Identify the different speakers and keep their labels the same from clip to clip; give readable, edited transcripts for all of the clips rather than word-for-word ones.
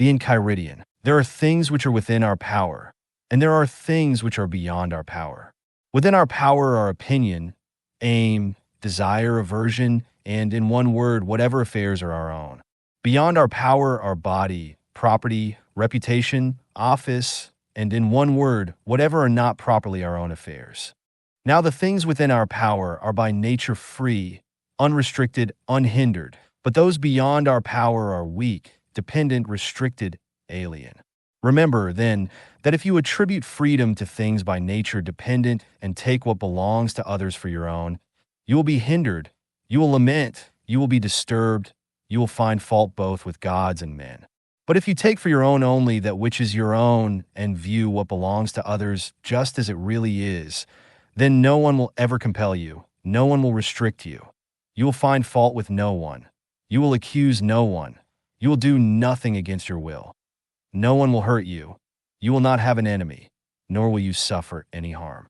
Speaker 1: The Enchiridion. There are things which are within our power, and there are things which are beyond our power. Within our power are opinion, aim, desire, aversion, and in one word, whatever affairs are our own. Beyond our power are body, property, reputation, office, and in one word, whatever are not properly our own affairs. Now the things within our power are by nature free, unrestricted, unhindered, but those beyond our power are weak, dependent, restricted, alien. Remember, then, that if you attribute freedom to things by nature dependent and take what belongs to others for your own, you will be hindered, you will lament, you will be disturbed, you will find fault both with gods and men. But if you take for your own only that which is your own and view what belongs to others just as it really is, then no one will ever compel you, no one will restrict you. You will find fault with no one. You will accuse no one. You will do nothing against your will. No one will hurt you. You will not have an enemy, nor will you suffer any harm.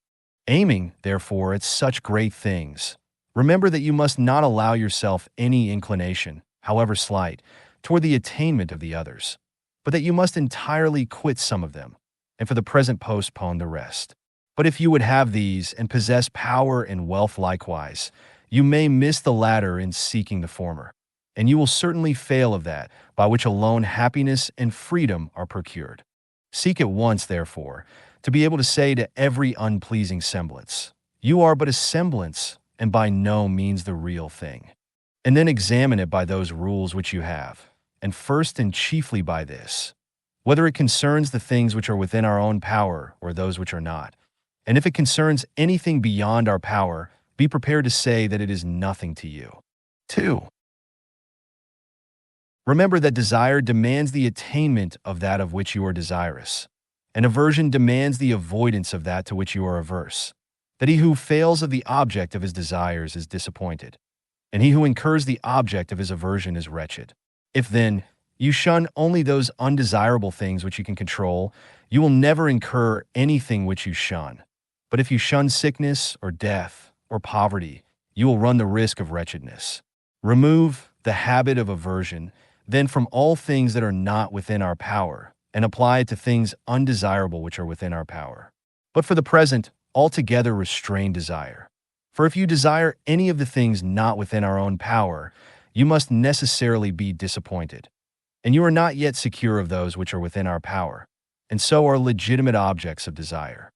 Speaker 1: Aiming, therefore, at such great things, remember that you must not allow yourself any inclination, however slight, toward the attainment of the others, but that you must entirely quit some of them, and for the present postpone the rest. But if you would have these and possess power and wealth likewise, you may miss the latter in seeking the former, and you will certainly fail of that by which alone happiness and freedom are procured. Seek at once, therefore, to be able to say to every unpleasing semblance, "You are but a semblance, and by no means the real thing." And then examine it by those rules which you have, and first and chiefly by this, whether it concerns the things which are within our own power or those which are not. And if it concerns anything beyond our power, be prepared to say that it is nothing to you. 2. Remember that desire demands the attainment of that of which you are desirous, and aversion demands the avoidance of that to which you are averse. That he who fails of the object of his desires is disappointed, and he who incurs the object of his aversion is wretched. If then you shun only those undesirable things which you can control, you will never incur anything which you shun. But if you shun sickness or death or poverty, you will run the risk of wretchedness. Remove the habit of aversion, then, from all things that are not within our power, and apply it to things undesirable which are within our power. But for the present, altogether restrain desire. For if you desire any of the things not within our own power, you must necessarily be disappointed. And you are not yet secure of those which are within our power, and so are legitimate objects of desire.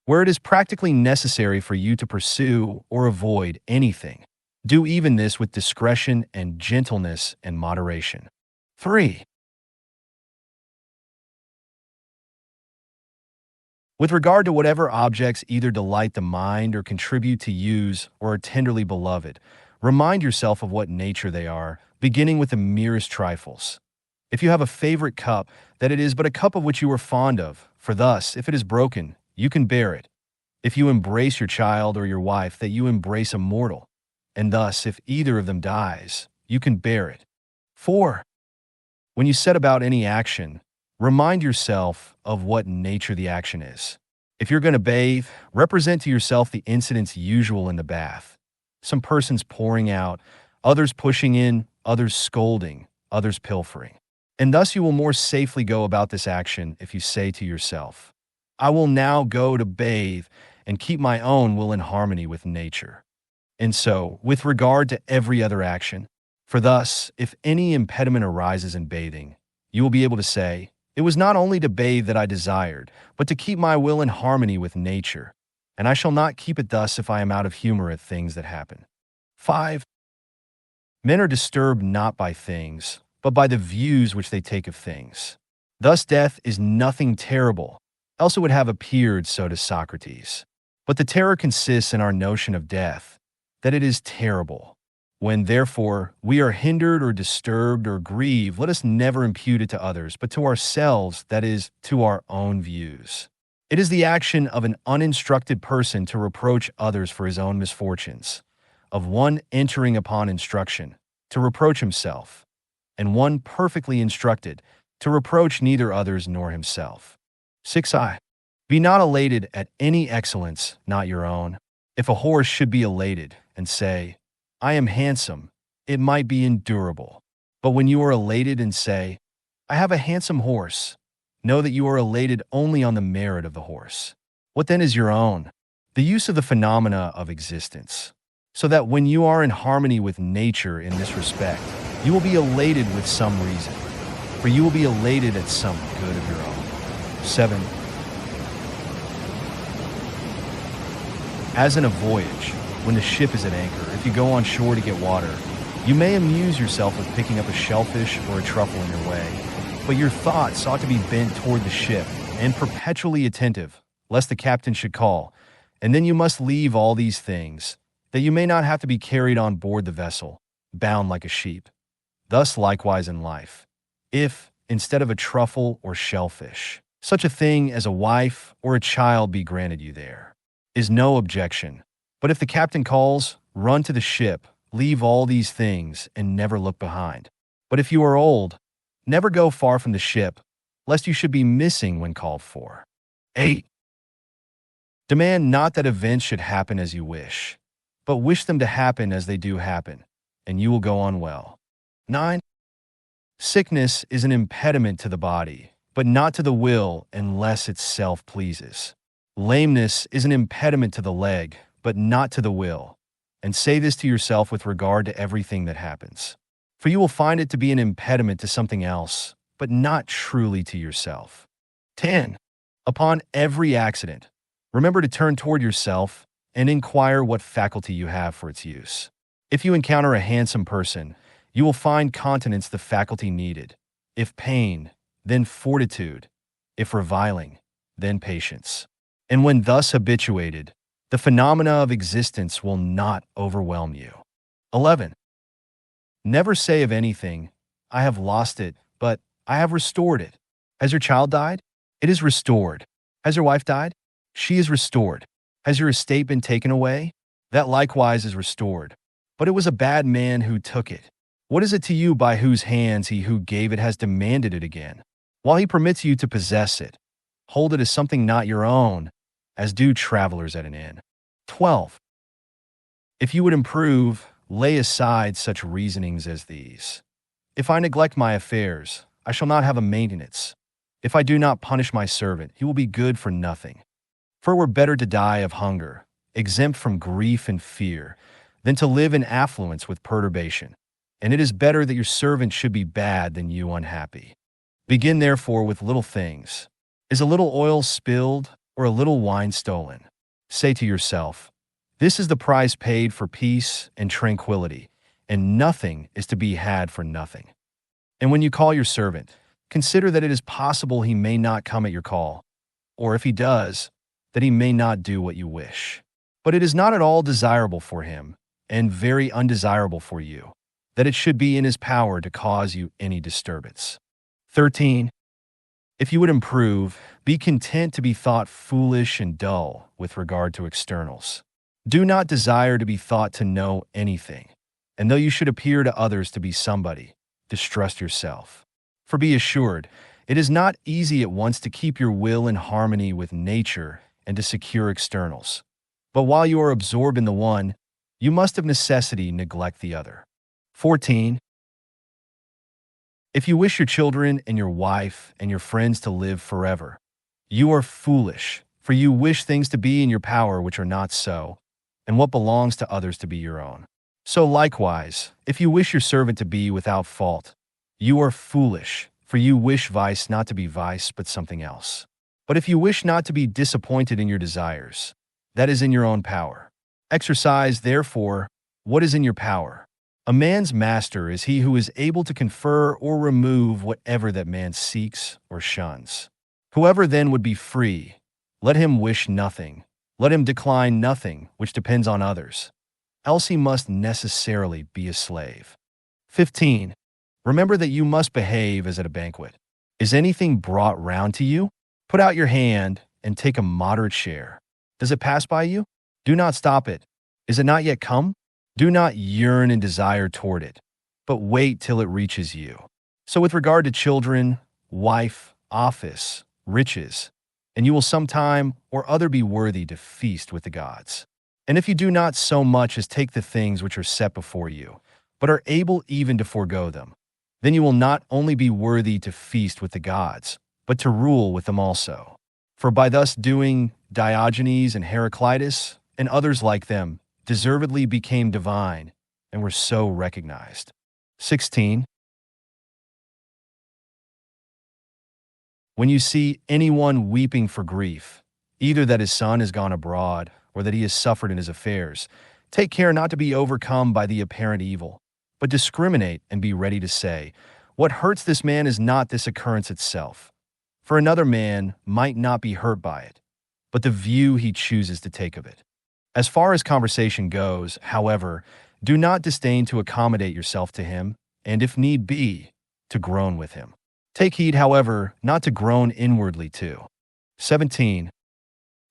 Speaker 1: Where it is practically necessary for you to pursue or avoid anything, do even this with discretion and gentleness and moderation. 3. With regard to whatever objects either delight the mind or contribute to use or are tenderly beloved, remind yourself of what nature they are, beginning with the merest trifles. If you have a favorite cup, that it is but a cup of which you are fond of, for thus, if it is broken, you can bear it. If you embrace your child or your wife, that you embrace a mortal, and thus, if either of them dies, you can bear it. 4. When you set about any action, remind yourself of what nature the action is. If you're going to bathe, represent to yourself the incidents usual in the bath. Some persons pouring out, others pushing in, others scolding, others pilfering. And thus you will more safely go about this action if you say to yourself, "I will now go to bathe and keep my own will in harmony with nature." And so, with regard to every other action, for thus, if any impediment arises in bathing, you will be able to say, "It was not only to bathe that I desired, but to keep my will in harmony with nature, and I shall not keep it thus if I am out of humor at things that happen." 5. Men are disturbed not by things, but by the views which they take of things. Thus death is nothing terrible, else it would have appeared so to Socrates. But the terror consists in our notion of death, that it is terrible. When, therefore, we are hindered or disturbed or grieved, let us never impute it to others, but to ourselves, that is, to our own views. It is the action of an uninstructed person to reproach others for his own misfortunes, of one entering upon instruction, to reproach himself, and one perfectly instructed, to reproach neither others nor himself. 6. Be not elated at any excellence not your own. If a horse should be elated and say, "I am handsome," it might be endurable. But when you are elated and say, I have a handsome horse, know that you are elated only on the merit of the horse. What then is your own? The use of the phenomena of existence. So that when you are in harmony with nature in this respect, you will be elated with some reason, for you will be elated at some good of your own. 7. As in a voyage, when the ship is at anchor, if you go on shore to get water, you may amuse yourself with picking up a shellfish or a truffle in your way, but your thoughts ought to be bent toward the ship and perpetually attentive, lest the captain should call, and then you must leave all these things, that you may not have to be carried on board the vessel, bound like a sheep. Thus likewise in life, if, instead of a truffle or shellfish, such a thing as a wife or a child be granted you, there is no objection. But if the captain calls, run to the ship, leave all these things, and never look behind. But if you are old, never go far from the ship, lest you should be missing when called for. 8. Demand not that events should happen as you wish, but wish them to happen as they do happen, and you will go on well. 9. Sickness is an impediment to the body, but not to the will unless itself pleases. Lameness is an impediment to the leg, but not to the will. And say this to yourself with regard to everything that happens. For you will find it to be an impediment to something else, but not truly to yourself. 10. Upon every accident, remember to turn toward yourself and inquire what faculty you have for its use. If you encounter a handsome person, you will find continence the faculty needed. If pain, then fortitude. If reviling, then patience. And when thus habituated, the phenomena of existence will not overwhelm you. 11. Never say of anything, I have lost it, but I have restored it. Has your child died? It is restored. Has your wife died? She is restored. Has your estate been taken away? That likewise is restored. But it was a bad man who took it. What is it to you by whose hands he who gave it has demanded it again? While he permits you to possess it, hold it as something not your own, as do travelers at an inn. 12. If you would improve, lay aside such reasonings as these. If I neglect my affairs, I shall not have a maintenance. If I do not punish my servant, he will be good for nothing. For it were better to die of hunger, exempt from grief and fear, than to live in affluence with perturbation. And it is better that your servant should be bad than you unhappy. Begin therefore with little things. Is a little oil spilled, or a little wine stolen? Say to yourself, this is the price paid for peace and tranquility, and nothing is to be had for nothing. And when you call your servant, consider that it is possible he may not come at your call, or if he does, that he may not do what you wish. But it is not at all desirable for him, and very undesirable for you, that it should be in his power to cause you any disturbance. 13. If you would improve, be content to be thought foolish and dull with regard to externals. Do not desire to be thought to know anything, and though you should appear to others to be somebody, distrust yourself. For be assured, it is not easy at once to keep your will in harmony with nature and to secure externals. But while you are absorbed in the one, you must of necessity neglect the other. 14. If you wish your children and your wife and your friends to live forever, you are foolish, for you wish things to be in your power which are not so, and what belongs to others to be your own. So likewise, if you wish your servant to be without fault, you are foolish, for you wish vice not to be vice but something else. But if you wish not to be disappointed in your desires, that is in your own power. Exercise, therefore, what is in your power. A man's master is he who is able to confer or remove whatever that man seeks or shuns. Whoever then would be free, let him wish nothing, let him decline nothing which depends on others, else he must necessarily be a slave. 15. Remember that you must behave as at a banquet. Is anything brought round to you? Put out your hand and take a moderate share. Does it pass by you? Do not stop it. Is it not yet come? Do not yearn and desire toward it, but wait till it reaches you. So with regard to children, wife, office, riches, and you will sometime or other be worthy to feast with the gods. And if you do not so much as take the things which are set before you, but are able even to forego them, then you will not only be worthy to feast with the gods, but to rule with them also. For by thus doing, Diogenes and Heraclitus, and others like them, deservedly became divine, and were so recognized. 16. When you see anyone weeping for grief, either that his son has gone abroad, or that he has suffered in his affairs, take care not to be overcome by the apparent evil, but discriminate and be ready to say, what hurts this man is not this occurrence itself, for another man might not be hurt by it, but the view he chooses to take of it. As far as conversation goes, however, do not disdain to accommodate yourself to him, and if need be, to groan with him. Take heed, however, not to groan inwardly too. 17.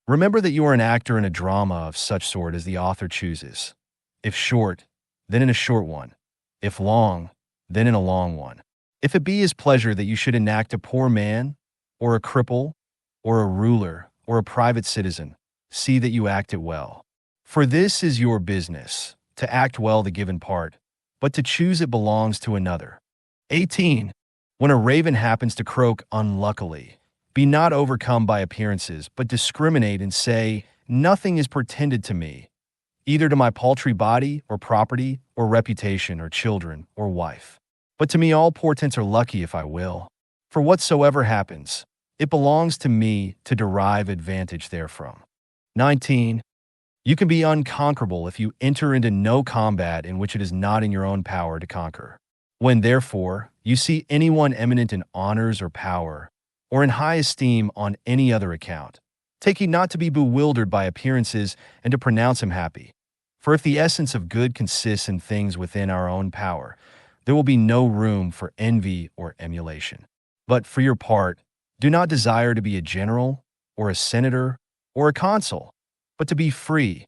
Speaker 1: Remember that you are an actor in a drama of such sort as the author chooses. If short, then in a short one. If long, then in a long one. If it be his pleasure that you should enact a poor man, or a cripple, or a ruler, or a private citizen, see that you act it well. For this is your business, to act well the given part, but to choose it belongs to another. 18. When a raven happens to croak unluckily, be not overcome by appearances, but discriminate and say, nothing is pretended to me, either to my paltry body, or property, or reputation, or children, or wife. But to me all portents are lucky if I will. For whatsoever happens, it belongs to me to derive advantage therefrom. 19. You can be unconquerable if you enter into no combat in which it is not in your own power to conquer. When, therefore, you see anyone eminent in honors or power, or in high esteem on any other account, take heed not to be bewildered by appearances and to pronounce him happy. For if the essence of good consists in things within our own power, there will be no room for envy or emulation. But for your part, do not desire to be a general, or a senator, or a consul, but to be free,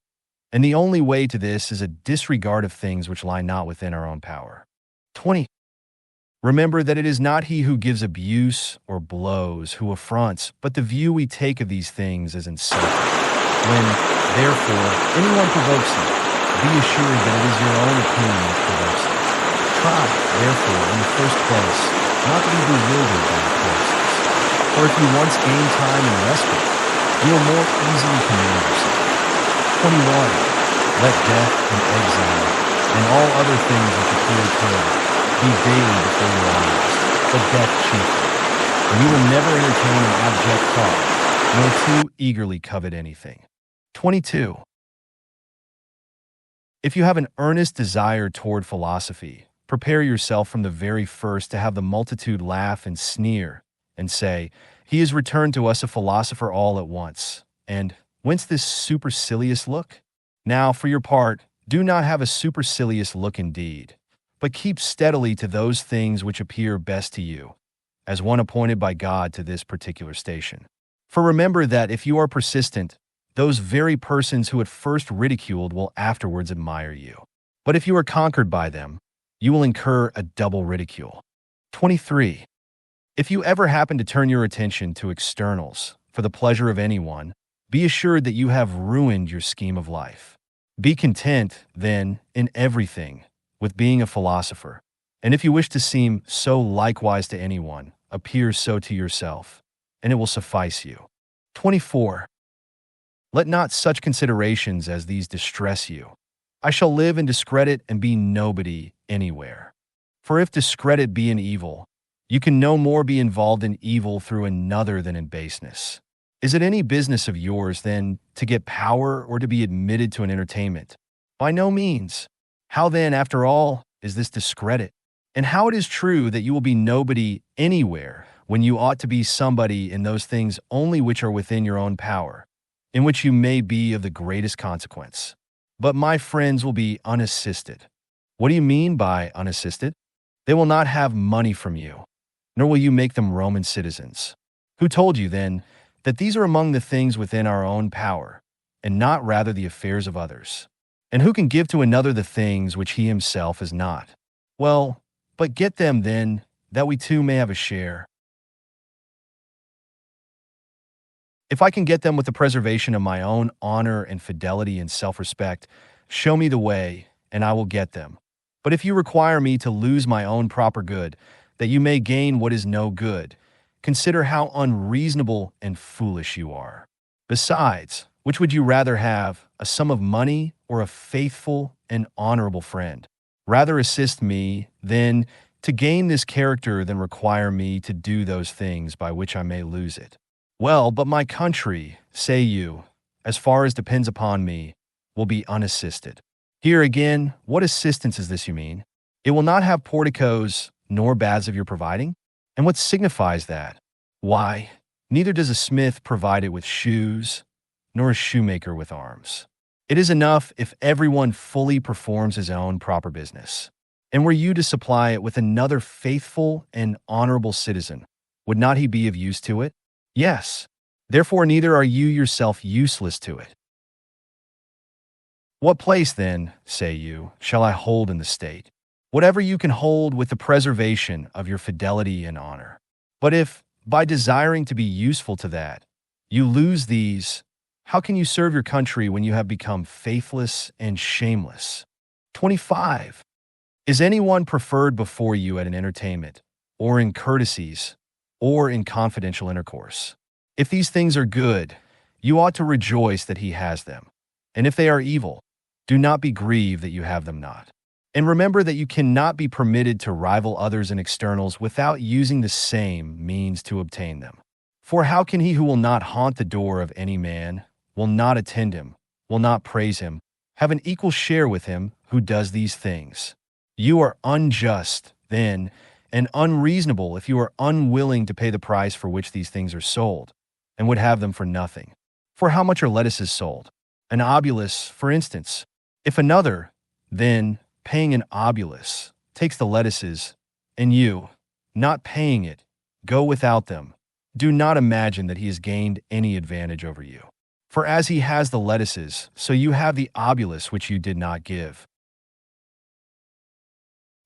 Speaker 1: and the only way to this is a disregard of things which lie not within our own power. 20. Remember that it is not he who gives abuse or blows who affronts, but the view we take of these things as insulting. When, therefore, anyone provokes you, be assured that it is your own opinion which provokes you. Try, therefore, in the first place, not to be bewildered by appearances. For if you once gain time and respite, you will more easily command yourself. 21. Let death and exile, and all other things which appear terrible, be daily before your eyes, but death chiefly. And you will never entertain an abject thought, nor too eagerly covet anything. 22. If you have an earnest desire toward philosophy, prepare yourself from the very first to have the multitude laugh and sneer, and say, he has returned to us a philosopher all at once, and whence this supercilious look? Now, for your part, do not have a supercilious look indeed, but keep steadily to those things which appear best to you, as one appointed by God to this particular station. For remember that if you are persistent, those very persons who at first ridiculed will afterwards admire you. But if you are conquered by them, you will incur a double ridicule. 23. If you ever happen to turn your attention to externals for the pleasure of anyone, be assured that you have ruined your scheme of life. Be content, then, in everything, with being a philosopher, and if you wish to seem so likewise to anyone, appear so to yourself, and it will suffice you. 24. Let not such considerations as these distress you. I shall live in discredit and be nobody anywhere. For if discredit be an evil, you can no more be involved in evil through another than in baseness. Is it any business of yours, then, to get power or to be admitted to an entertainment? By no means. How then, after all, is this discredit? And how it is true that you will be nobody anywhere when you ought to be somebody in those things only which are within your own power, in which you may be of the greatest consequence. But my friends will be unassisted. What do you mean by unassisted? They will not have money from you, nor will you make them Roman citizens. Who told you, then, that these are among the things within our own power, and not rather the affairs of others? And who can give to another the things which he himself is not? Well, but get them then, that we too may have a share. If I can get them with the preservation of my own honor and fidelity and self-respect, show me the way, and I will get them. But if you require me to lose my own proper good, that you may gain what is no good, consider how unreasonable and foolish you are. Besides, which would you rather have, a sum of money or a faithful and honorable friend? Rather assist me, then, to gain this character than require me to do those things by which I may lose it. Well, but my country, say you, as far as depends upon me, will be unassisted. Here again, what assistance is this you mean? It will not have porticos, nor baths of your providing? And what signifies that? Why, neither does a smith provide it with shoes, nor a shoemaker with arms. It is enough if everyone fully performs his own proper business. And were you to supply it with another faithful and honorable citizen, would not he be of use to it? Yes. Therefore neither are you yourself useless to it. What place, then, say you, shall I hold in the state? Whatever you can hold with the preservation of your fidelity and honor. But if, by desiring to be useful to that, you lose these, how can you serve your country when you have become faithless and shameless? 25. Is anyone preferred before you at an entertainment, or in courtesies, or in confidential intercourse? If these things are good, you ought to rejoice that he has them. And if they are evil, do not be grieved that you have them not. And remember that you cannot be permitted to rival others in externals without using the same means to obtain them. For how can he who will not haunt the door of any man, will not attend him, will not praise him, have an equal share with him who does these things? You are unjust, then, and unreasonable if you are unwilling to pay the price for which these things are sold, and would have them for nothing. For how much are lettuces sold? An obulus, for instance. If another, then, paying an obulus, takes the lettuces, and you, not paying it, go without them, do not imagine that he has gained any advantage over you. For as he has the lettuces, so you have the obulus which you did not give.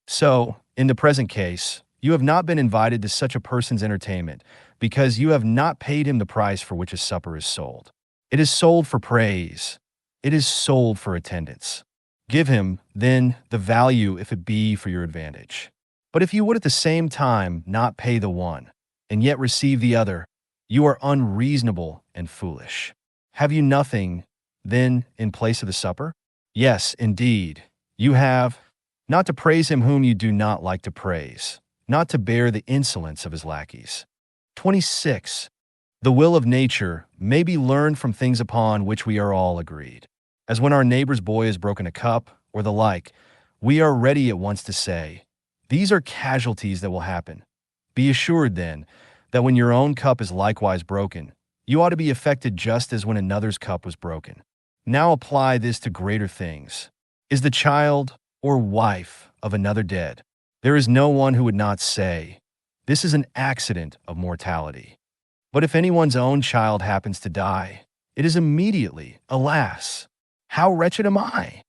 Speaker 1: So, in the present case, you have not been invited to such a person's entertainment, because you have not paid him the price for which his supper is sold. It is sold for praise. It is sold for attendance. Give him, then, the value if it be for your advantage. But if you would at the same time not pay the one, and yet receive the other, you are unreasonable and foolish. Have you nothing, then, in place of the supper? Yes, indeed, you have, not to praise him whom you do not like to praise, not to bear the insolence of his lackeys. 26. The will of nature may be learned from things upon which we are all agreed. As when our neighbor's boy has broken a cup, or the like, we are ready at once to say, these are casualties that will happen. Be assured, then, that when your own cup is likewise broken, you ought to be affected just as when another's cup was broken. Now apply this to greater things. Is the child or wife of another dead? There is no one who would not say, this is an accident of mortality. But if anyone's own child happens to die, it is immediately, alas, how wretched am I?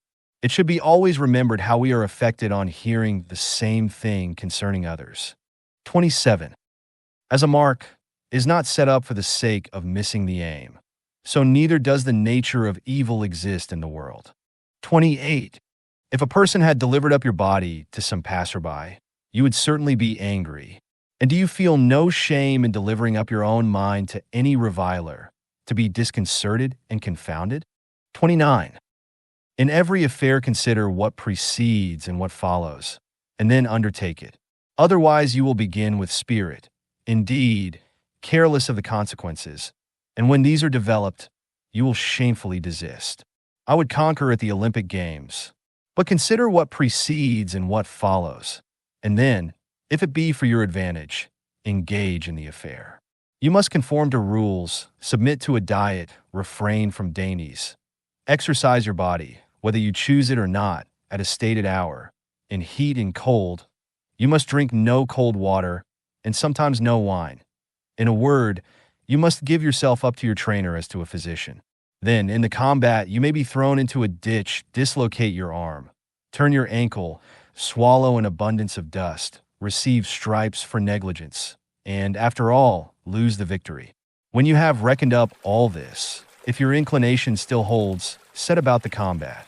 Speaker 1: It should be always remembered how we are affected on hearing the same thing concerning others. 27. As a mark is not set up for the sake of missing the aim, so neither does the nature of evil exist in the world. 28. If a person had delivered up your body to some passerby, you would certainly be angry. And do you feel no shame in delivering up your own mind to any reviler, to be disconcerted and confounded? 29. In every affair consider what precedes and what follows, and then undertake it. Otherwise you will begin with spirit, indeed, careless of the consequences, and when these are developed, you will shamefully desist. I would conquer at the Olympic Games, but consider what precedes and what follows, and then, if it be for your advantage, engage in the affair. You must conform to rules, submit to a diet, refrain from dainties. Exercise your body, whether you choose it or not, at a stated hour. In heat and cold, you must drink no cold water, and sometimes no wine. In a word, you must give yourself up to your trainer as to a physician. Then, in the combat, you may be thrown into a ditch, dislocate your arm, turn your ankle, swallow an abundance of dust, receive stripes for negligence, and, after all, lose the victory. When you have reckoned up all this, if your inclination still holds, set about the combat.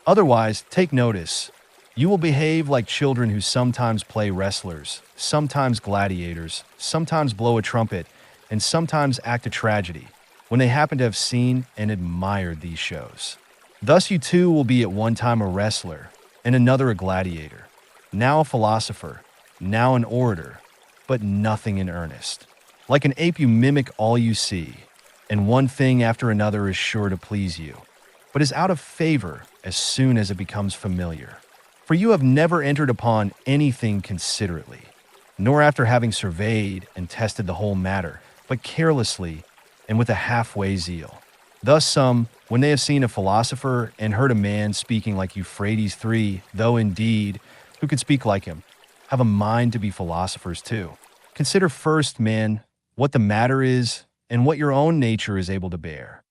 Speaker 1: Otherwise, take notice. You will behave like children who sometimes play wrestlers, sometimes gladiators, sometimes blow a trumpet, and sometimes act a tragedy, when they happen to have seen and admired these shows. Thus you too will be at one time a wrestler, and another a gladiator, now a philosopher, now an orator, but nothing in earnest. Like an ape you mimic all you see, and one thing after another is sure to please you, but is out of favor as soon as it becomes familiar. For you have never entered upon anything considerately, nor after having surveyed and tested the whole matter, but carelessly and with a halfway zeal. Thus some, when they have seen a philosopher and heard a man speaking like Euphrates III, though indeed, who could speak like him, have a mind to be philosophers too. Consider first, man, what the matter is and what your own nature is able to bear.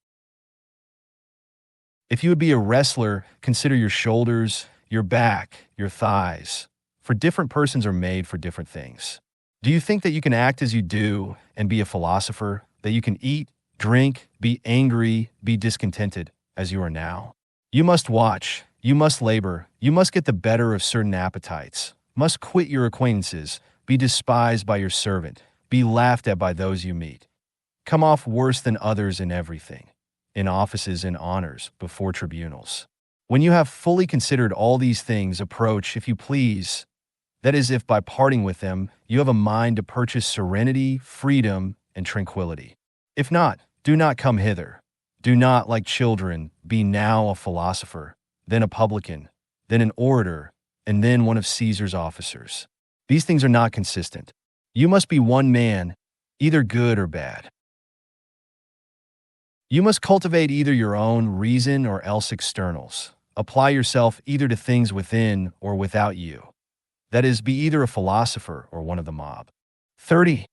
Speaker 1: If you would be a wrestler, consider your shoulders, your back, your thighs, for different persons are made for different things. Do you think that you can act as you do and be a philosopher, that you can eat, drink, be angry, be discontented, as you are now? You must watch, you must labor, you must get the better of certain appetites, must quit your acquaintances, be despised by your servant, be laughed at by those you meet, come off worse than others in everything, in offices and honors, before tribunals. When you have fully considered all these things, approach, if you please, that is, if by parting with them, you have a mind to purchase serenity, freedom, and tranquility. If not, do not come hither. Do not, like children, be now a philosopher, then a publican, then an orator, and then one of Caesar's officers. These things are not consistent. You must be one man, either good or bad. You must cultivate either your own reason or else externals. Apply yourself either to things within or without you. That is, be either a philosopher or one of the mob. 30.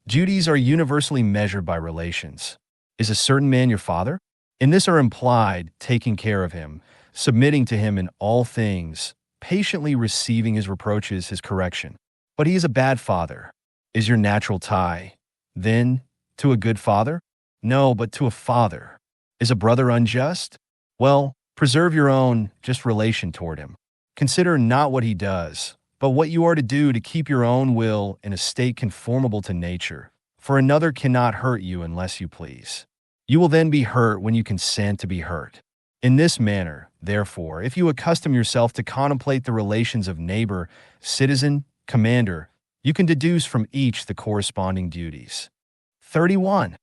Speaker 1: Duties are universally measured by relations. Is a certain man your father? In this are implied taking care of him, submitting to him in all things, patiently receiving his reproaches, his correction. But he is a bad father. Is your natural tie, then, to a good father? No, but to a father. Is a brother unjust? Well, preserve your own just relation toward him. Consider not what he does, but what you are to do to keep your own will in a state conformable to nature, for another cannot hurt you unless you please. You will then be hurt when you consent to be hurt. In this manner, therefore, if you accustom yourself to contemplate the relations of neighbor, citizen, commander, you can deduce from each the corresponding duties. 31.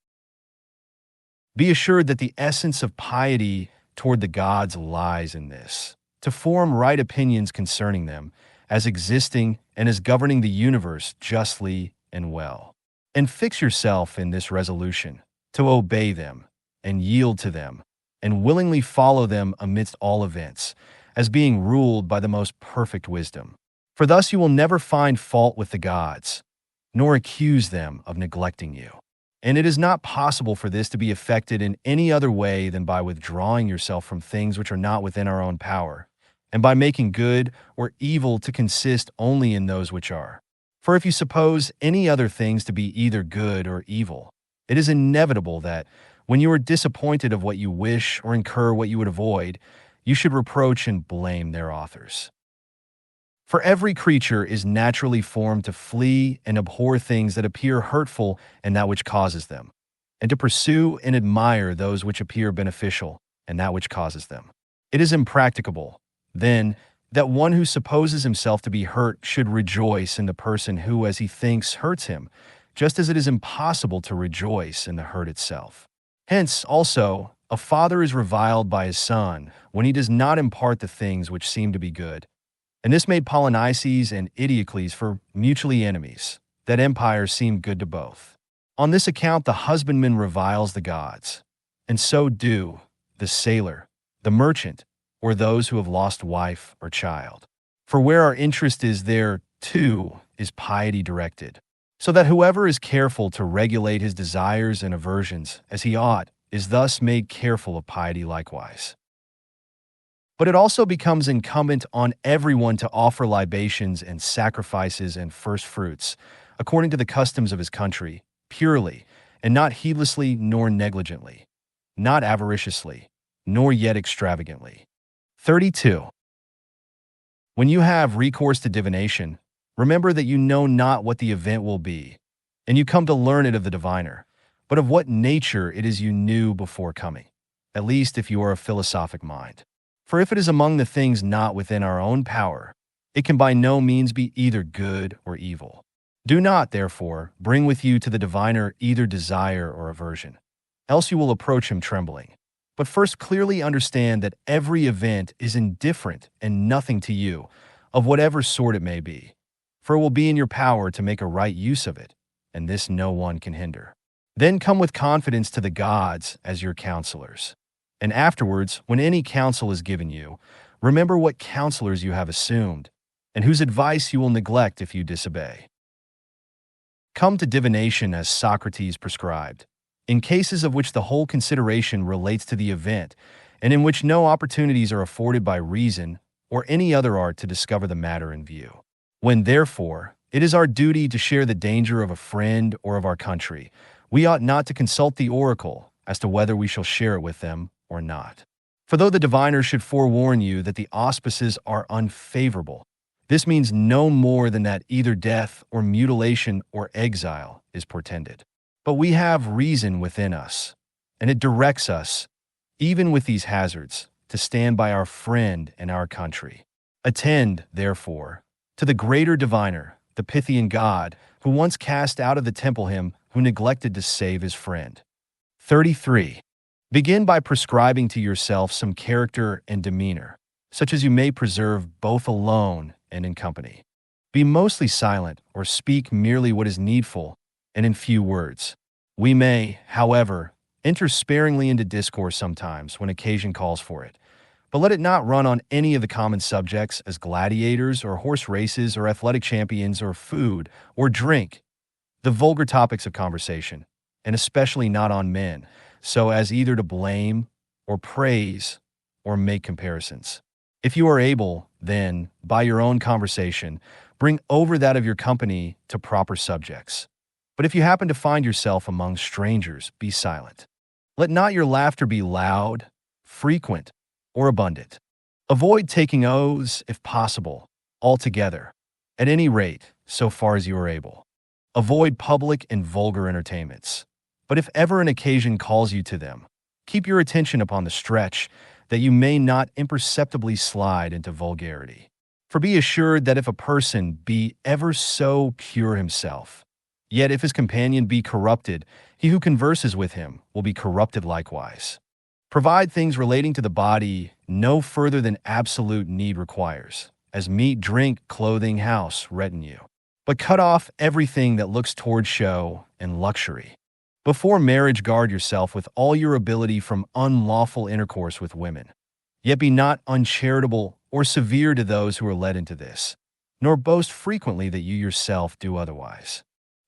Speaker 1: Be assured that the essence of piety toward the gods lies in this, to form right opinions concerning them, as existing and as governing the universe justly and well. And fix yourself in this resolution, to obey them, and yield to them, and willingly follow them amidst all events, as being ruled by the most perfect wisdom. For thus you will never find fault with the gods, nor accuse them of neglecting you. And it is not possible for this to be effected in any other way than by withdrawing yourself from things which are not within our own power, and by making good or evil to consist only in those which are. For if you suppose any other things to be either good or evil, it is inevitable that, when you are disappointed of what you wish or incur what you would avoid, you should reproach and blame their authors. For every creature is naturally formed to flee and abhor things that appear hurtful and that which causes them, and to pursue and admire those which appear beneficial and that which causes them. It is impracticable, then, that one who supposes himself to be hurt should rejoice in the person who, as he thinks, hurts him, just as it is impossible to rejoice in the hurt itself. Hence, also, a father is reviled by his son when he does not impart the things which seem to be good. And this made Polynices and Eteocles for mutually enemies, that empire seemed good to both. On this account the husbandman reviles the gods, and so do the sailor, the merchant, or those who have lost wife or child. For where our interest is, there, too, is piety directed, so that whoever is careful to regulate his desires and aversions as he ought is thus made careful of piety likewise. But it also becomes incumbent on everyone to offer libations and sacrifices and first fruits, according to the customs of his country, purely, and not heedlessly nor negligently, not avariciously, nor yet extravagantly. 32. When you have recourse to divination, remember that you know not what the event will be, and you come to learn it of the diviner, but of what nature it is you knew before coming, at least if you are a philosophic mind. For if it is among the things not within our own power, it can by no means be either good or evil. Do not, therefore, bring with you to the diviner either desire or aversion, else you will approach him trembling. But first clearly understand that every event is indifferent and nothing to you, of whatever sort it may be, for it will be in your power to make a right use of it, and this no one can hinder. Then come with confidence to the gods as your counselors. And afterwards, when any counsel is given you, remember what counselors you have assumed, and whose advice you will neglect if you disobey. Come to divination as Socrates prescribed, in cases of which the whole consideration relates to the event, and in which no opportunities are afforded by reason or any other art to discover the matter in view. When, therefore, it is our duty to share the danger of a friend or of our country, we ought not to consult the oracle as to whether we shall share it with them or not. For though the diviner should forewarn you that the auspices are unfavorable, this means no more than that either death or mutilation or exile is portended. But we have reason within us, and it directs us, even with these hazards, to stand by our friend and our country. Attend, therefore, to the greater diviner, the Pythian god, who once cast out of the temple him who neglected to save his friend. 33. Begin by prescribing to yourself some character and demeanor, such as you may preserve both alone and in company. Be mostly silent, or speak merely what is needful, and in few words. We may, however, enter sparingly into discourse sometimes when occasion calls for it, but let it not run on any of the common subjects as gladiators or horse races or athletic champions or food or drink, the vulgar topics of conversation, and especially not on men, so as either to blame or praise or make comparisons. If you are able, then, by your own conversation, bring over that of your company to proper subjects. But if you happen to find yourself among strangers, be silent. Let not your laughter be loud, frequent, or abundant. Avoid taking oaths, if possible, altogether, at any rate, so far as you are able. Avoid public and vulgar entertainments. But if ever an occasion calls you to them, keep your attention upon the stretch, that you may not imperceptibly slide into vulgarity. For be assured that if a person be ever so pure himself, yet if his companion be corrupted, he who converses with him will be corrupted likewise. Provide things relating to the body no further than absolute need requires, as meat, drink, clothing, house, retinue. But cut off everything that looks toward show and luxury. Before marriage, guard yourself with all your ability from unlawful intercourse with women. Yet be not uncharitable or severe to those who are led into this, nor boast frequently that you yourself do otherwise.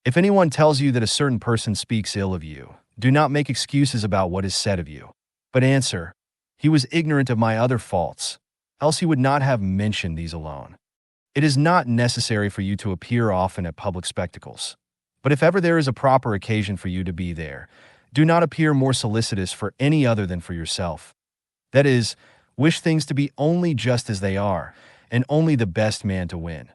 Speaker 1: If anyone tells you that a certain person speaks ill of you, do not make excuses about what is said of you, but answer, he was ignorant of my other faults, else he would not have mentioned these alone. It is not necessary for you to appear often at public spectacles. But if ever there is a proper occasion for you to be there, do not appear more solicitous for any other than for yourself. That is, wish things to be only just as they are, and only the best man to win,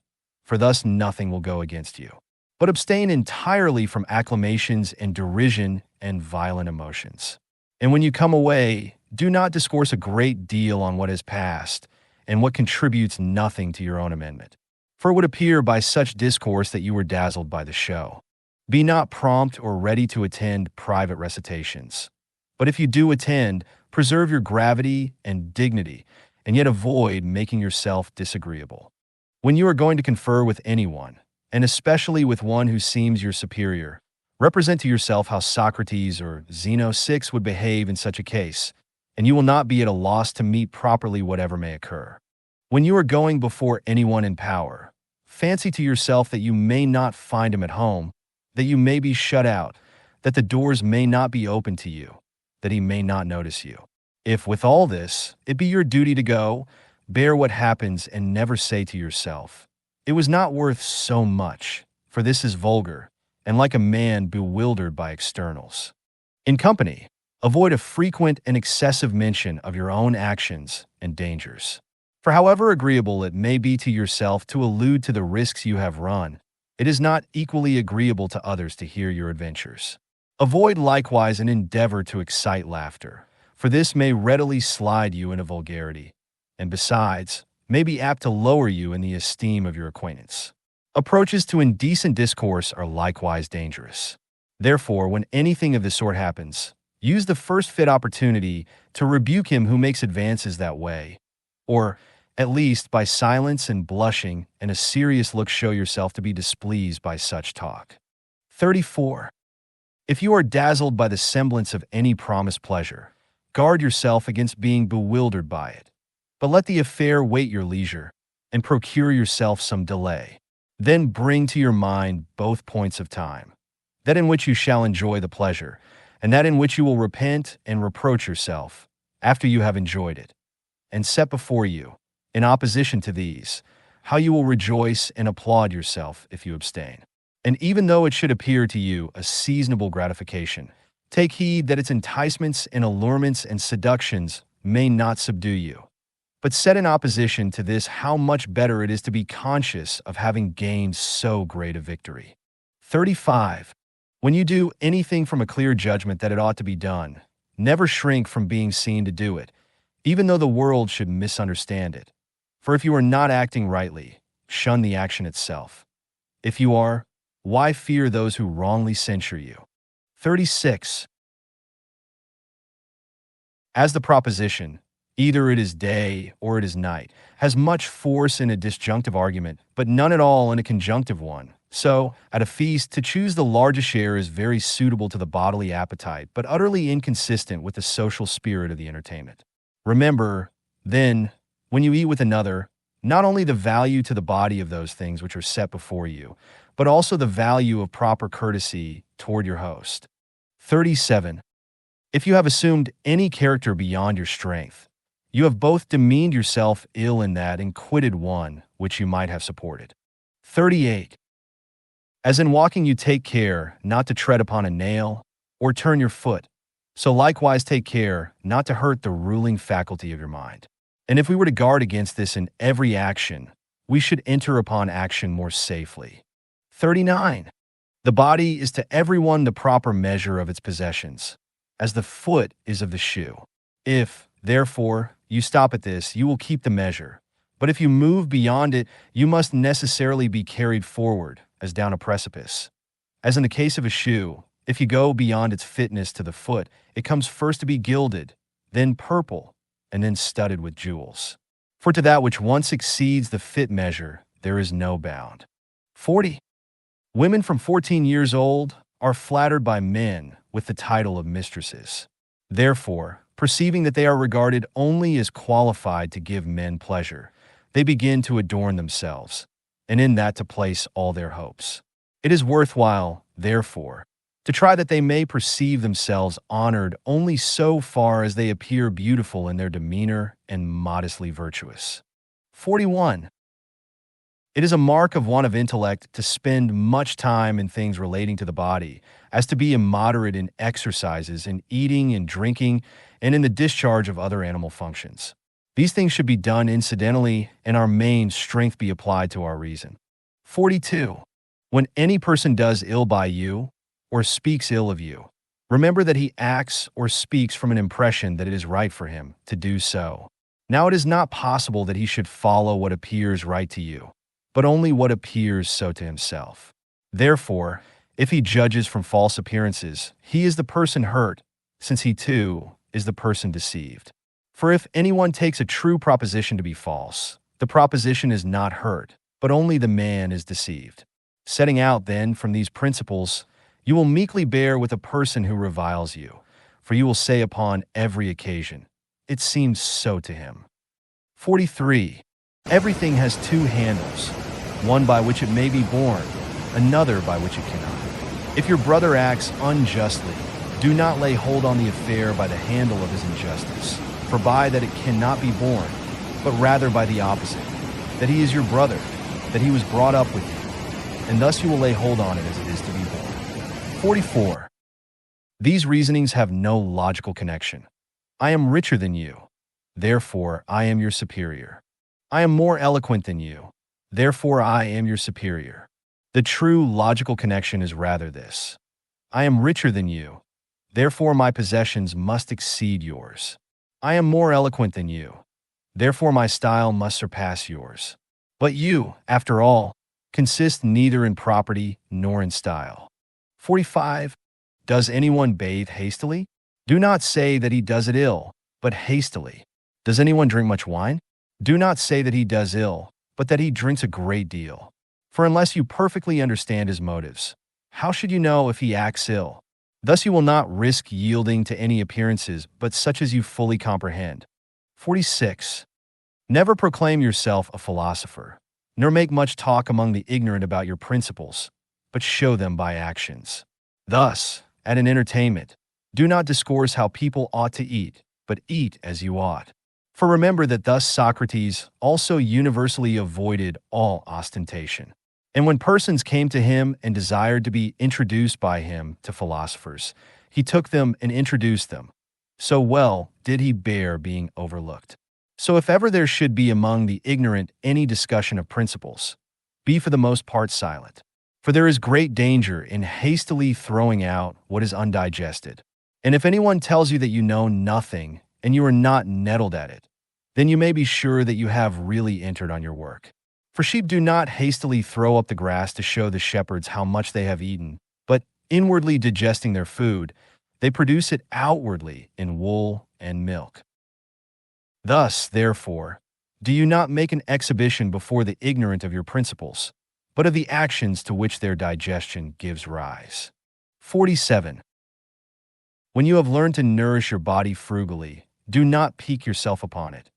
Speaker 1: for thus nothing will go against you. But abstain entirely from acclamations and derision and violent emotions. And when you come away, do not discourse a great deal on what has passed, and what contributes nothing to your own amendment. For it would appear by such discourse that you were dazzled by the show. Be not prompt or ready to attend private recitations. But if you do attend, preserve your gravity and dignity, and yet avoid making yourself disagreeable. When you are going to confer with anyone, and especially with one who seems your superior, represent to yourself how Socrates or Zeno 6 would behave in such a case, and you will not be at a loss to meet properly whatever may occur. When you are going before anyone in power, fancy to yourself that you may not find him at home, that you may be shut out, that the doors may not be open to you, that he may not notice you. If with all this, it be your duty to go, bear what happens and never say to yourself, it was not worth so much, for this is vulgar, and like a man bewildered by externals. In company, Avoid a frequent and excessive mention of your own actions and dangers. For however agreeable it may be to yourself to allude to the risks you have run, it is not equally agreeable to others to hear your adventures. Avoid likewise an endeavor to excite laughter, for this may readily slide you into vulgarity, and besides, may be apt to lower you in the esteem of your acquaintance. Approaches to indecent discourse are likewise dangerous. Therefore, when anything of this sort happens, use the first fit opportunity to rebuke him who makes advances that way, or, at least, by silence and blushing and a serious look show yourself to be displeased by such talk. 34. If you are dazzled by the semblance of any promised pleasure, guard yourself against being bewildered by it. But let the affair wait your leisure, and procure yourself some delay. Then bring to your mind both points of time, that in which you shall enjoy the pleasure, and that in which you will repent and reproach yourself, after you have enjoyed it, and set before you, in opposition to these, how you will rejoice and applaud yourself if you abstain. And even though it should appear to you a seasonable gratification, take heed that its enticements and allurements and seductions may not subdue you. But set in opposition to this how much better it is to be conscious of having gained so great a victory. 35. When you do anything from a clear judgment that it ought to be done, never shrink from being seen to do it, even though the world should misunderstand it. For if you are not acting rightly, shun the action itself. If you are, why fear those who wrongly censure you? 36. As the proposition, either it is day or it is night, has much force in a disjunctive argument, but none at all in a conjunctive one. So, at a feast, to choose the largest share is very suitable to the bodily appetite, but utterly inconsistent with the social spirit of the entertainment. Remember, then, when you eat with another, not only the value to the body of those things which are set before you, but also the value of proper courtesy toward your host. 37. If you have assumed any character beyond your strength, you have both demeaned yourself ill in that and quitted one which you might have supported. 38. As in walking you take care not to tread upon a nail or turn your foot, so likewise take care not to hurt the ruling faculty of your mind. And if we were to guard against this in every action, we should enter upon action more safely. 39. The body is to everyone the proper measure of its possessions, as the foot is of the shoe. If, therefore, you stop at this, you will keep the measure. But if you move beyond it, you must necessarily be carried forward, as down a precipice. As in the case of a shoe, if you go beyond its fitness to the foot, it comes first to be gilded, then purple, and then studded with jewels. For to that which once exceeds the fit measure, there is no bound. 40. Women from 14 years old are flattered by men with the title of mistresses. Therefore, perceiving that they are regarded only as qualified to give men pleasure, they begin to adorn themselves, and in that to place all their hopes. It is worthwhile, therefore, to try that they may perceive themselves honored only so far as they appear beautiful in their demeanor and modestly virtuous. 41. It is a mark of one of intellect to spend much time in things relating to the body, as to be immoderate in exercises, in eating and drinking, and in the discharge of other animal functions. These things should be done incidentally, and our main strength be applied to our reason. 42. When any person does ill by you, or speaks ill of you, remember that he acts or speaks from an impression that it is right for him to do so. Now it is not possible that he should follow what appears right to you, but only what appears so to himself. Therefore, if he judges from false appearances, he is the person hurt, since he too is the person deceived. For if anyone takes a true proposition to be false, the proposition is not hurt, but only the man is deceived. Setting out, then, from these principles, you will meekly bear with a person who reviles you, for you will say upon every occasion, "It seems so to him." 43. Everything has two handles, one by which it may be borne, another by which it cannot. If your brother acts unjustly, do not lay hold on the affair by the handle of his injustice, for by that it cannot be borne, but rather by the opposite, that he is your brother, that he was brought up with you, and thus you will lay hold on it as it is to be borne. 44. These reasonings have no logical connection. I am richer than you. Therefore, I am your superior. I am more eloquent than you. Therefore, I am your superior. The true logical connection is rather this. I am richer than you. Therefore, my possessions must exceed yours. I am more eloquent than you. Therefore, my style must surpass yours. But you, after all, consist neither in property nor in style. 45. Does anyone bathe hastily? Do not say that he does it ill, but hastily. Does anyone drink much wine? Do not say that he does ill, but that he drinks a great deal. For unless you perfectly understand his motives, how should you know if he acts ill? Thus you will not risk yielding to any appearances but such as you fully comprehend. 46. Never proclaim yourself a philosopher, nor make much talk among the ignorant about your principles, but show them by actions. Thus, at an entertainment, do not discourse how people ought to eat, but eat as you ought. For remember that thus Socrates also universally avoided all ostentation. And when persons came to him and desired to be introduced by him to philosophers, he took them and introduced them. So well did he bear being overlooked. So if ever there should be among the ignorant any discussion of principles, be for the most part silent. For there is great danger in hastily throwing out what is undigested. And if anyone tells you that you know nothing and you are not nettled at it, then you may be sure that you have really entered on your work. For sheep do not hastily throw up the grass to show the shepherds how much they have eaten, but inwardly digesting their food, they produce it outwardly in wool and milk. Thus, therefore, do you not make an exhibition before the ignorant of your principles, but of the actions to which their digestion gives rise. 47. When you have learned to nourish your body frugally, do not pique yourself upon it.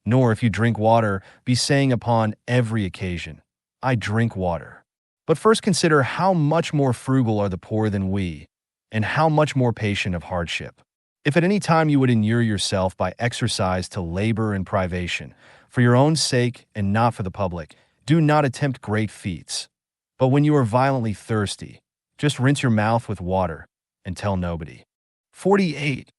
Speaker 1: Nor if you drink water, be saying upon every occasion, I drink water. But first consider how much more frugal are the poor than we, and how much more patient of hardship. If at any time you would inure yourself by exercise to labor and privation, for your own sake and not for the public, do not attempt great feats. But when you are violently thirsty, just rinse your mouth with water and tell nobody. 48.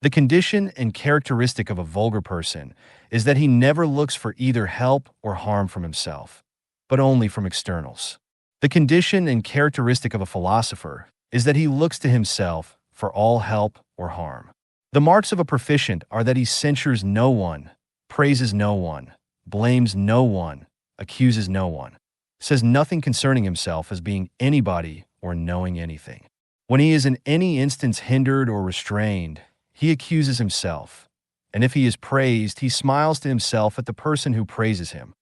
Speaker 1: The condition and characteristic of a vulgar person is that he never looks for either help or harm from himself, but only from externals. The condition and characteristic of a philosopher is that he looks to himself for all help or harm. The marks of a proficient are that he censures no one, praises no one, blames no one, accuses no one, says nothing concerning himself as being anybody or knowing anything. When he is in any instance hindered or restrained, he accuses himself, and if he is praised, he smiles to himself at the person who praises him,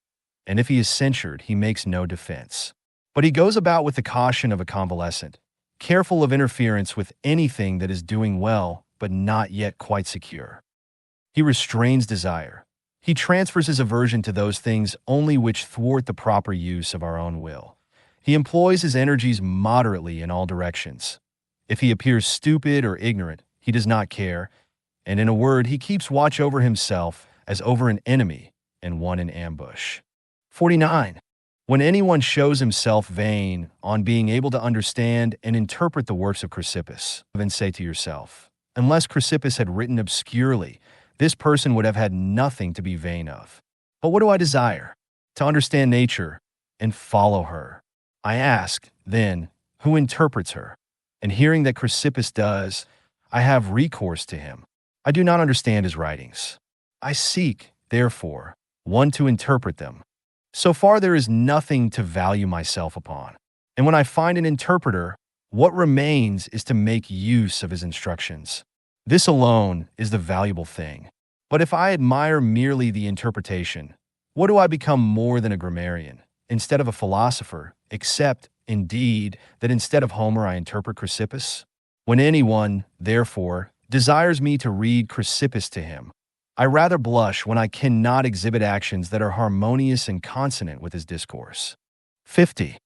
Speaker 1: and if he is censured, he makes no defense. But he goes about with the caution of a convalescent, careful of interference with anything that is doing well but not yet quite secure. He restrains desire. He transfers his aversion to those things only which thwart the proper use of our own will. He employs his energies moderately in all directions. If he appears stupid or ignorant, he does not care, and in a word, he keeps watch over himself as over an enemy and one in ambush. 49. When anyone shows himself vain on being able to understand and interpret the works of Chrysippus, then say to yourself, unless Chrysippus had written obscurely, this person would have had nothing to be vain of. But what do I desire? To understand nature and follow her. I ask, then, who interprets her? And hearing that Chrysippus does, I have recourse to him. I do not understand his writings. I seek, therefore, one to interpret them. So far there is nothing to value myself upon. And when I find an interpreter, what remains is to make use of his instructions. This alone is the valuable thing. But if I admire merely the interpretation, what do I become more than a grammarian, instead of a philosopher, except, indeed, that instead of Homer I interpret Chrysippus? When anyone, therefore, desires me to read Chrysippus to him, I rather blush when I cannot exhibit actions that are harmonious and consonant with his discourse. 50.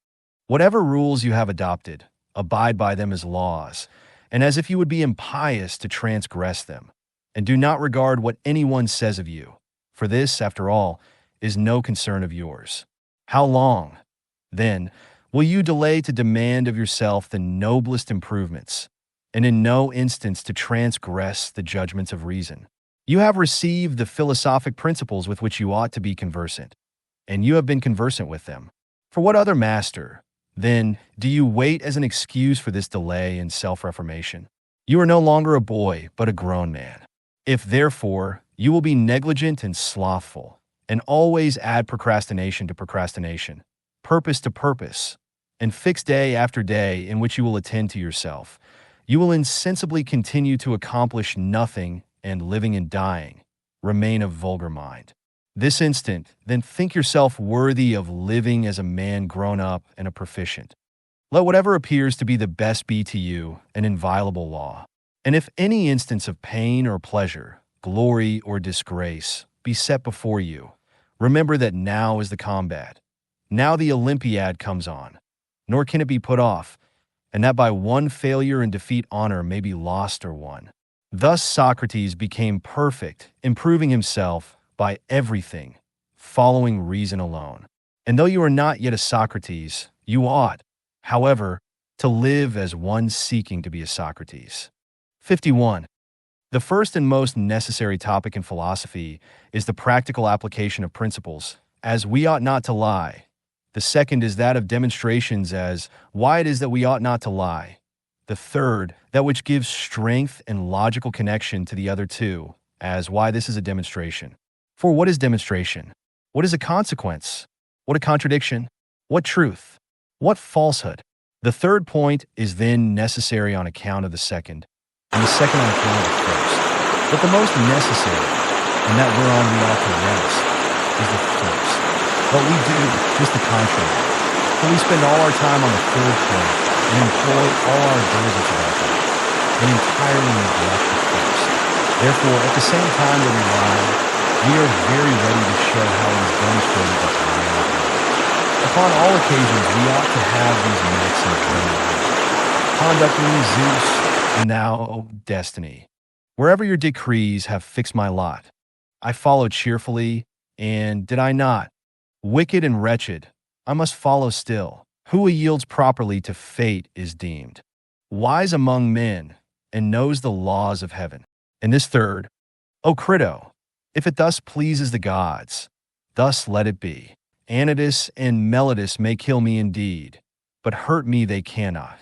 Speaker 1: Whatever rules you have adopted, abide by them as laws, and as if you would be impious to transgress them, and do not regard what anyone says of you, for this, after all, is no concern of yours. How long, then, will you delay to demand of yourself the noblest improvements, and in no instance to transgress the judgments of reason. You have received the philosophic principles with which you ought to be conversant, and you have been conversant with them. For what other master, then, do you wait as an excuse for this delay in self-reformation? You are no longer a boy, but a grown man. If, therefore, you will be negligent and slothful, and always add procrastination to procrastination, purpose to purpose, and fix day after day in which you will attend to yourself, you will insensibly continue to accomplish nothing, and living and dying, remain of vulgar mind. This instant, then think yourself worthy of living as a man grown up and a proficient. Let whatever appears to be the best be to you an inviolable law. And if any instance of pain or pleasure, glory or disgrace, be set before you, remember that now is the combat. Now the Olympiad comes on, nor can it be put off, and that by one failure and defeat honor may be lost or won. Thus Socrates became perfect, improving himself by everything, following reason alone. And though you are not yet a Socrates, you ought, however, to live as one seeking to be a Socrates. 51. The first and most necessary topic in philosophy is the practical application of principles, as we ought not to lie. The second is that of demonstrations, as why it is that we ought not to lie. The third, that which gives strength and logical connection to the other two, as why this is a demonstration. For what is demonstration? What is a consequence? What a contradiction? What truth? What falsehood? The third point is then necessary on account of the second, and the second on account of the first. But the most necessary, and that whereon we ought to rest, is the first. But we do just the contrary, for we spend all our time on the third point, and employ all our diligence about that, and entirely neglect the first. Therefore, at the same time that we lie, we are very ready to show how it is demonstrated that lying is wrong. Upon all occasions, we ought to have these maxims in mind. Conduct me, Zeus, and thou, O destiny. Wherever your decrees have fixed my lot, I followed cheerfully, and did I not? Wicked and wretched, I must follow still. Who yields properly to fate is deemed wise among men, and knows the laws of heaven. And this third, O Crito, if it thus pleases the gods, thus let it be. Anytus and Melitus may kill me indeed, but hurt me they cannot.